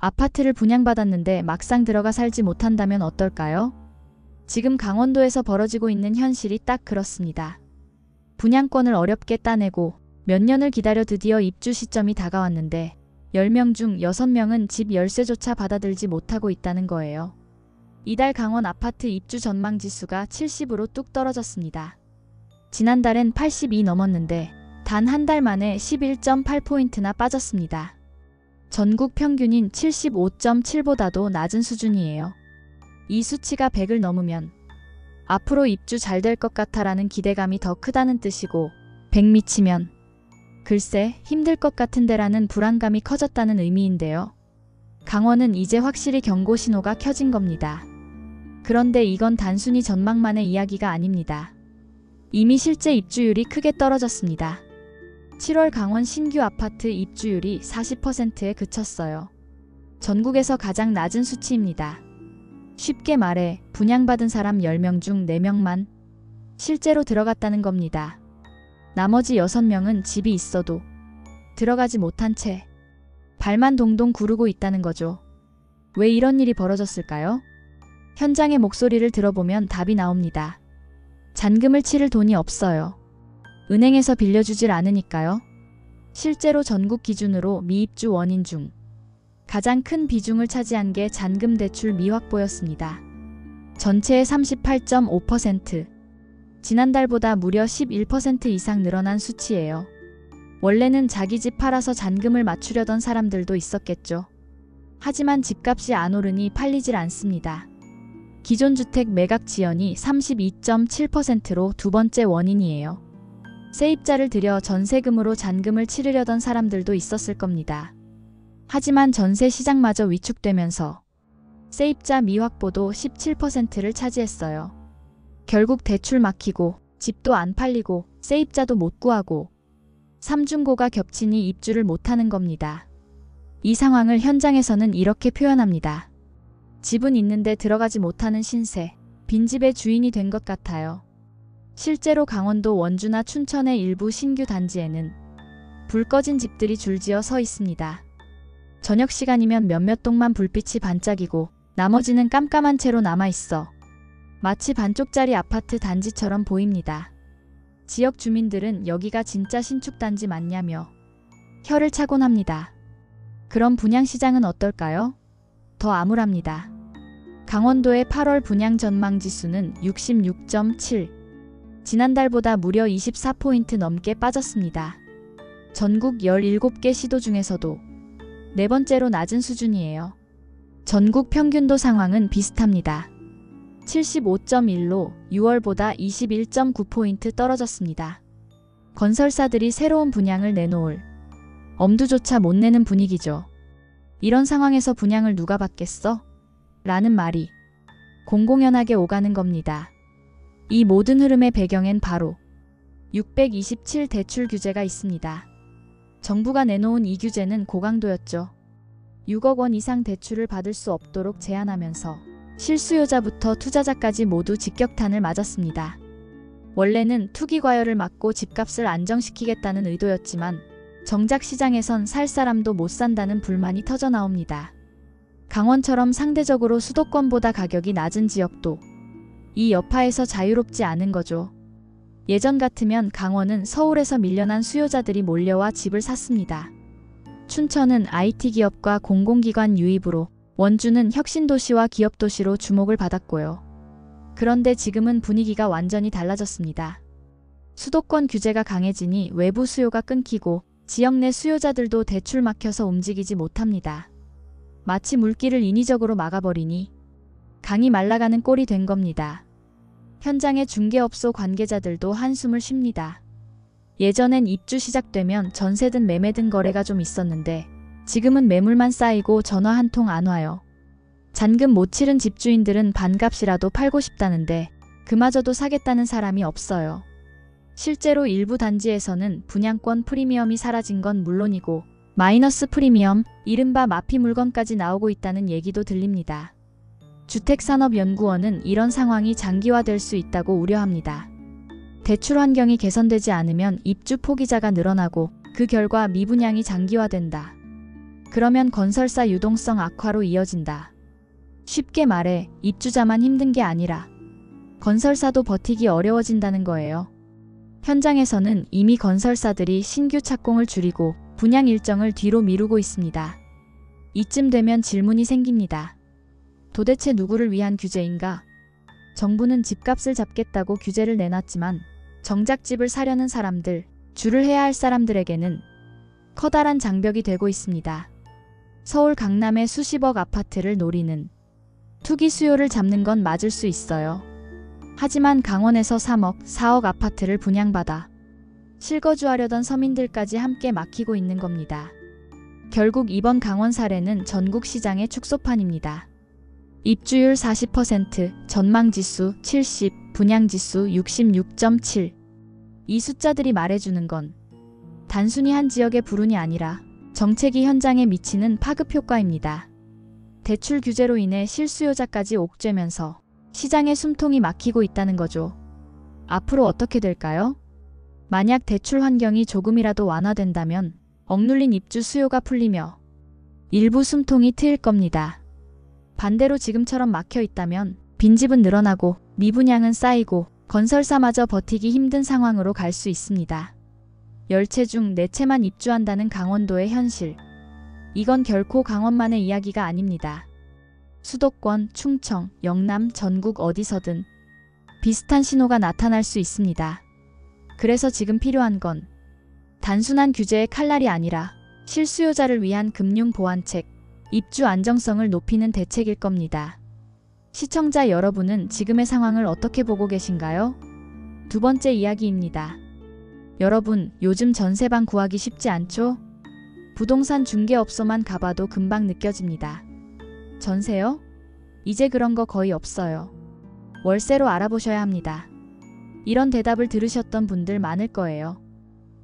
아파트를 분양받았는데 막상 들어가 살지 못한다면 어떨까요? 지금 강원도에서 벌어지고 있는 현실이 딱 그렇습니다. 분양권을 어렵게 따내고 몇 년을 기다려 드디어 입주 시점이 다가왔는데 10명 중 6명은 집 열쇠조차 받아들지 못하고 있다는 거예요. 이달 강원 아파트 입주 전망 지수가 70으로 뚝 떨어졌습니다. 지난달엔 82 넘었는데 단 한 달 만에 11.8포인트나 빠졌습니다. 전국 평균인 75.7보다도 낮은 수준이에요. 이 수치가 100을 넘으면 앞으로 입주 잘 될 것 같아라는 기대감이 더 크다는 뜻이고 100 미치면 글쎄 힘들 것 같은데라는 불안감이 커졌다는 의미인데요. 강원은 이제 확실히 경고 신호가 켜진 겁니다. 그런데 이건 단순히 전망만의 이야기가 아닙니다. 이미 실제 입주율이 크게 떨어졌습니다. 7월 강원 신규 아파트 입주율이 40%에 그쳤어요. 전국에서 가장 낮은 수치입니다. 쉽게 말해 분양받은 사람 10명 중 4명만 실제로 들어갔다는 겁니다. 나머지 6명은 집이 있어도 들어가지 못한 채 발만 동동 구르고 있다는 거죠. 왜 이런 일이 벌어졌을까요? 현장의 목소리를 들어보면 답이 나옵니다. 잔금을 치를 돈이 없어요. 은행에서 빌려주질 않으니까요. 실제로 전국 기준으로 미입주 원인 중 가장 큰 비중을 차지한 게 잔금 대출 미확보였습니다. 전체의 38.5%. 지난달보다 무려 11% 이상 늘어난 수치예요. 원래는 자기 집 팔아서 잔금을 맞추려던 사람들도 있었겠죠. 하지만 집값이 안 오르니 팔리질 않습니다. 기존 주택 매각 지연이 32.7%로 두 번째 원인이에요. 세입자를 들여 전세금으로 잔금을 치르려던 사람들도 있었을 겁니다. 하지만 전세 시장마저 위축되면서 세입자 미확보도 17%를 차지했어요. 결국 대출 막히고 집도 안 팔리고 세입자도 못 구하고 삼중고가 겹치니 입주를 못하는 겁니다. 이 상황을 현장에서는 이렇게 표현합니다. 집은 있는데 들어가지 못하는 신세, 빈집의 주인이 된 것 같아요. 실제로 강원도 원주나 춘천의 일부 신규 단지에는 불 꺼진 집들이 줄지어 서 있습니다. 저녁 시간이면 몇몇 동만 불빛이 반짝이고 나머지는 깜깜한 채로 남아있어 마치 반쪽짜리 아파트 단지처럼 보입니다. 지역 주민들은 여기가 진짜 신축단지 맞냐며 혀를 차곤 합니다. 그럼 분양시장은 어떨까요? 더 암울합니다. 강원도의 8월 분양 전망 지수는 66.7. 지난달보다 무려 24포인트 넘게 빠졌습니다. 전국 17개 시도 중에서도 네 번째로 낮은 수준이에요. 전국 평균도 상황은 비슷합니다. 75.1로 6월보다 21.9포인트 떨어졌습니다. 건설사들이 새로운 분양을 내놓을 엄두조차 못 내는 분위기죠. 이런 상황에서 분양을 누가 받겠어? 라는 말이 공공연하게 오가는 겁니다. 이 모든 흐름의 배경엔 바로 627 대출 규제가 있습니다. 정부가 내놓은 이 규제는 고강도였죠. 6억 원 이상 대출을 받을 수 없도록 제한하면서 실수요자부터 투자자까지 모두 직격탄을 맞았습니다. 원래는 투기 과열을 막고 집값을 안정시키겠다는 의도였지만 정작 시장에선 살 사람도 못 산다는 불만이 터져 나옵니다. 강원처럼 상대적으로 수도권보다 가격이 낮은 지역도 이 여파에서 자유롭지 않은 거죠. 예전 같으면 강원은 서울에서 밀려난 수요자들이 몰려와 집을 샀습니다. 춘천은 IT 기업과 공공기관 유입으로, 원주는 혁신도시와 기업도시로 주목을 받았고요. 그런데 지금은 분위기가 완전히 달라졌습니다. 수도권 규제가 강해지니 외부 수요가 끊기고 지역 내 수요자들도 대출 막혀서 움직이지 못합니다. 마치 물길을 인위적으로 막아버리니 강이 말라가는 꼴이 된 겁니다. 현장의 중개업소 관계자들도 한숨을 쉽니다. 예전엔 입주 시작되면 전세든 매매든 거래가 좀 있었는데 지금은 매물만 쌓이고 전화 한 통 안 와요. 잔금 못 치른 집주인들은 반값이라도 팔고 싶다는데 그마저도 사겠다는 사람이 없어요. 실제로 일부 단지에서는 분양권 프리미엄이 사라진 건 물론이고 마이너스 프리미엄, 이른바 마피 물건까지 나오고 있다는 얘기도 들립니다. 주택산업연구원은 이런 상황이 장기화될 수 있다고 우려합니다. 대출 환경이 개선되지 않으면 입주 포기자가 늘어나고 그 결과 미분양이 장기화된다. 그러면 건설사 유동성 악화로 이어진다. 쉽게 말해 입주자만 힘든 게 아니라 건설사도 버티기 어려워진다는 거예요. 현장에서는 이미 건설사들이 신규 착공을 줄이고 분양 일정을 뒤로 미루고 있습니다. 이쯤 되면 질문이 생깁니다. 도대체 누구를 위한 규제인가? 정부는 집값을 잡겠다고 규제를 내놨지만 정작 집을 사려는 사람들, 줄을 해야 할 사람들에게는 커다란 장벽이 되고 있습니다. 서울 강남의 수십억 아파트를 노리는 투기 수요를 잡는 건 맞을 수 있어요. 하지만 강원에서 3억, 4억 아파트를 분양받아 실거주하려던 서민들까지 함께 막히고 있는 겁니다. 결국 이번 강원 사례는 전국 시장의 축소판입니다. 입주율 40%, 전망지수 70, 분양지수 66.7. 이 숫자들이 말해주는 건 단순히 한 지역의 불운이 아니라 정책이 현장에 미치는 파급 효과입니다. 대출 규제로 인해 실수요자까지 옥죄면서 시장의 숨통이 막히고 있다는 거죠. 앞으로 어떻게 될까요? 만약 대출 환경이 조금이라도 완화된다면 억눌린 입주 수요가 풀리며 일부 숨통이 트일 겁니다. 반대로 지금처럼 막혀 있다면 빈집은 늘어나고 미분양은 쌓이고 건설사마저 버티기 힘든 상황으로 갈 수 있습니다. 10채 중 4채만 입주한다는 강원도의 현실. 이건 결코 강원만의 이야기가 아닙니다. 수도권, 충청, 영남, 전국 어디서든 비슷한 신호가 나타날 수 있습니다. 그래서 지금 필요한 건 단순한 규제의 칼날이 아니라 실수요자를 위한 금융 보완책, 입주 안정성을 높이는 대책일 겁니다. 시청자 여러분은 지금의 상황을 어떻게 보고 계신가요? 두 번째 이야기입니다. 여러분, 요즘 전세방 구하기 쉽지 않죠? 부동산 중개업소만 가봐도 금방 느껴집니다. 전세요? 이제 그런 거 거의 없어요. 월세로 알아보셔야 합니다. 이런 대답을 들으셨던 분들 많을 거예요.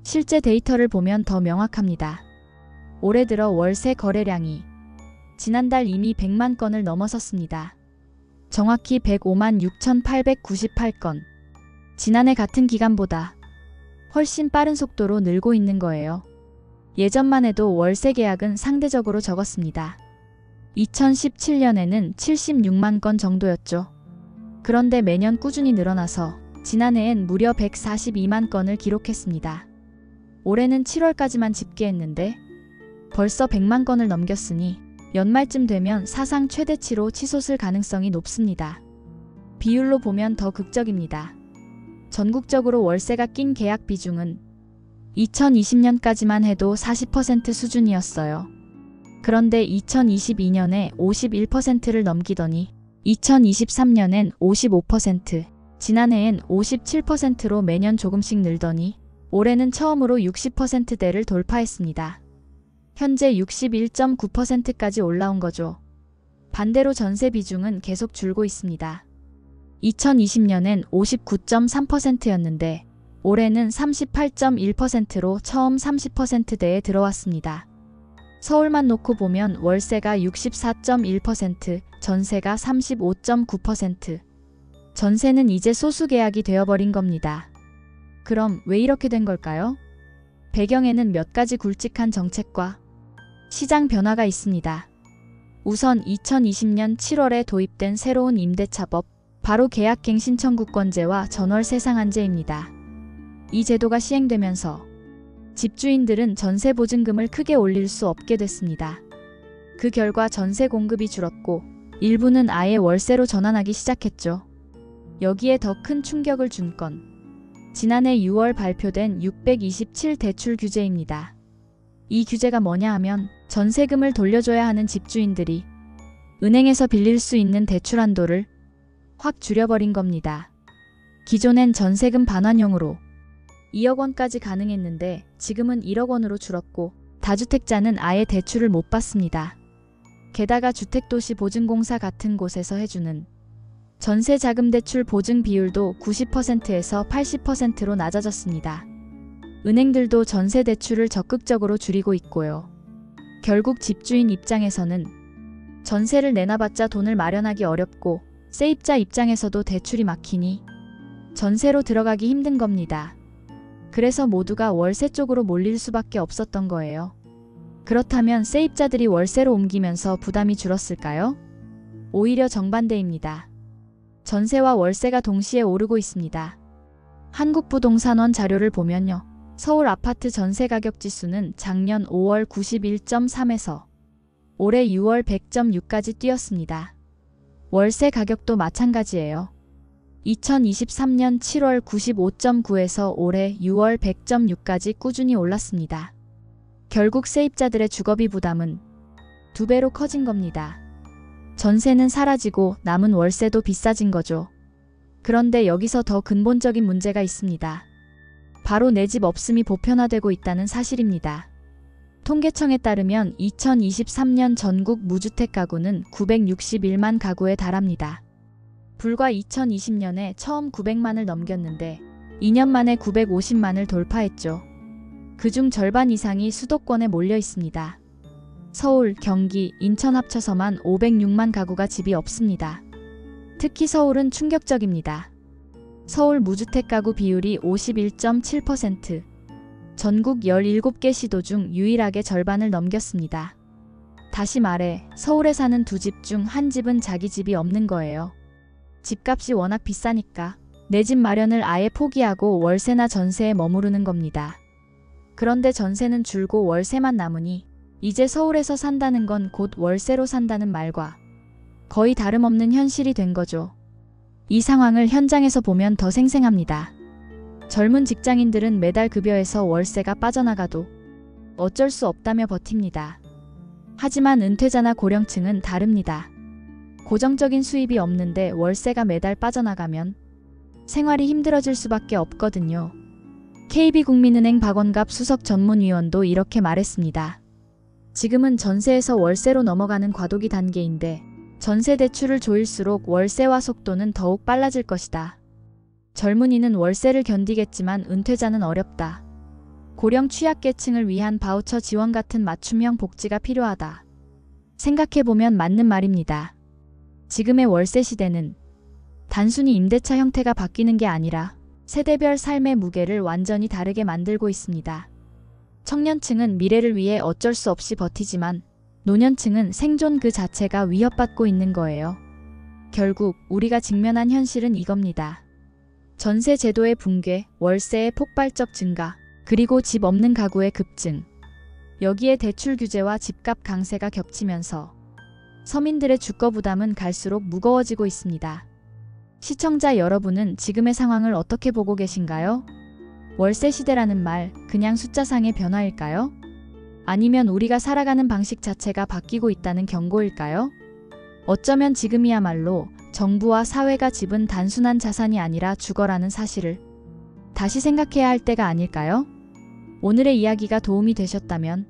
실제 데이터를 보면 더 명확합니다. 올해 들어 월세 거래량이 지난달 이미 100만 건을 넘어섰습니다. 정확히 105만 6,898건. 지난해 같은 기간보다 훨씬 빠른 속도로 늘고 있는 거예요. 예전만 해도 월세 계약은 상대적으로 적었습니다. 2017년에는 76만 건 정도였죠. 그런데 매년 꾸준히 늘어나서 지난해엔 무려 142만 건을 기록했습니다. 올해는 7월까지만 집계했는데 벌써 100만 건을 넘겼으니 연말쯤 되면 사상 최대치로 치솟을 가능성이 높습니다. 비율로 보면 더 극적입니다. 전국적으로 월세가 낀 계약 비중은 2020년까지만 해도 40% 수준이었어요. 그런데 2022년에 51%를 넘기더니 2023년엔 55%, 지난해엔 57%로 매년 조금씩 늘더니 올해는 처음으로 60%대를 돌파했습니다. 현재 61.9%까지 올라온 거죠. 반대로 전세 비중은 계속 줄고 있습니다. 2020년엔 59.3%였는데 올해는 38.1%로 처음 30%대에 들어왔습니다. 서울만 놓고 보면 월세가 64.1%, 전세가 35.9%. 전세는 이제 소수 계약이 되어버린 겁니다. 그럼 왜 이렇게 된 걸까요? 배경에는 몇 가지 굵직한 정책과 시장 변화가 있습니다. 우선 2020년 7월에 도입된 새로운 임대차법, 바로 계약갱신 청구권제와 전월세 상한제입니다. 이 제도가 시행되면서 집주인들은 전세 보증금을 크게 올릴 수 없게 됐습니다. 그 결과 전세 공급이 줄었고 일부는 아예 월세로 전환하기 시작했죠. 여기에 더 큰 충격을 준 건 지난해 6월 발표된 627 대출 규제입니다. 이 규제가 뭐냐 하면 전세금을 돌려줘야 하는 집주인들이 은행에서 빌릴 수 있는 대출 한도를 확 줄여버린 겁니다. 기존엔 전세금 반환형으로 2억 원까지 가능했는데 지금은 1억 원으로 줄었고 다주택자는 아예 대출을 못 받습니다. 게다가 주택도시보증공사 같은 곳에서 해주는 전세자금대출 보증 비율도 90%에서 80%로 낮아졌습니다. 은행들도 전세 대출을 적극적으로 줄이고 있고요. 결국 집주인 입장에서는 전세를 내놔봤자 돈을 마련하기 어렵고 세입자 입장에서도 대출이 막히니 전세로 들어가기 힘든 겁니다. 그래서 모두가 월세 쪽으로 몰릴 수밖에 없었던 거예요. 그렇다면 세입자들이 월세로 옮기면서 부담이 줄었을까요? 오히려 정반대입니다. 전세와 월세가 동시에 오르고 있습니다. 한국부동산원 자료를 보면요. 서울 아파트 전세 가격 지수는 작년 5월 91.3에서 올해 6월 100.6까지 뛰었습니다. 월세 가격도 마찬가지예요. 2023년 7월 95.9에서 올해 6월 100.6까지 꾸준히 올랐습니다. 결국 세입자들의 주거비 부담은 2배로 커진 겁니다. 전세는 사라지고 남은 월세도 비싸진 거죠. 그런데 여기서 더 근본적인 문제가 있습니다. 바로 내 집 없음이 보편화되고 있다는 사실입니다. 통계청에 따르면 2023년 전국 무주택 가구는 961만 가구에 달합니다. 불과 2020년에 처음 900만을 넘겼는데 2년 만에 950만을 돌파했죠. 그중 절반 이상이 수도권에 몰려 있습니다. 서울, 경기, 인천 합쳐서만 506만 가구가 집이 없습니다. 특히 서울은 충격적입니다. 서울 무주택 가구 비율이 51.7%, 전국 17개 시도 중 유일하게 절반을 넘겼습니다. 다시 말해 서울에 사는 2집 중 1집은 자기 집이 없는 거예요. 집값이 워낙 비싸니까 내 집 마련을 아예 포기하고 월세나 전세에 머무르는 겁니다. 그런데 전세는 줄고 월세만 남으니 이제 서울에서 산다는 건 곧 월세로 산다는 말과 거의 다름없는 현실이 된 거죠. 이 상황을 현장에서 보면 더 생생합니다. 젊은 직장인들은 매달 급여에서 월세가 빠져나가도 어쩔 수 없다며 버팁니다. 하지만 은퇴자나 고령층은 다릅니다. 고정적인 수입이 없는데 월세가 매달 빠져나가면 생활이 힘들어질 수밖에 없거든요. KB국민은행 박원갑 수석 전문위원도 이렇게 말했습니다. 지금은 전세에서 월세로 넘어가는 과도기 단계인데 전세 대출을 조일수록 월세화 속도는 더욱 빨라질 것이다. 젊은이는 월세를 견디겠지만 은퇴자는 어렵다. 고령 취약계층을 위한 바우처 지원 같은 맞춤형 복지가 필요하다. 생각해보면 맞는 말입니다. 지금의 월세 시대는 단순히 임대차 형태가 바뀌는 게 아니라 세대별 삶의 무게를 완전히 다르게 만들고 있습니다. 청년층은 미래를 위해 어쩔 수 없이 버티지만 노년층은 생존 그 자체가 위협받고 있는 거예요. 결국 우리가 직면한 현실은 이겁니다. 전세 제도의 붕괴, 월세의 폭발적 증가, 그리고 집 없는 가구의 급증. 여기에 대출 규제와 집값 강세가 겹치면서 서민들의 주거 부담은 갈수록 무거워지고 있습니다. 시청자 여러분은 지금의 상황을 어떻게 보고 계신가요? 월세 시대라는 말, 그냥 숫자상의 변화일까요? 아니면 우리가 살아가는 방식 자체가 바뀌고 있다는 경고일까요? 어쩌면 지금이야말로 정부와 사회가 집은 단순한 자산이 아니라 주거라는 사실을 다시 생각해야 할 때가 아닐까요? 오늘의 이야기가 도움이 되셨다면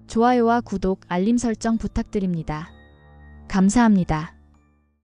좋아요와 구독, 알림 설정 부탁드립니다. 감사합니다.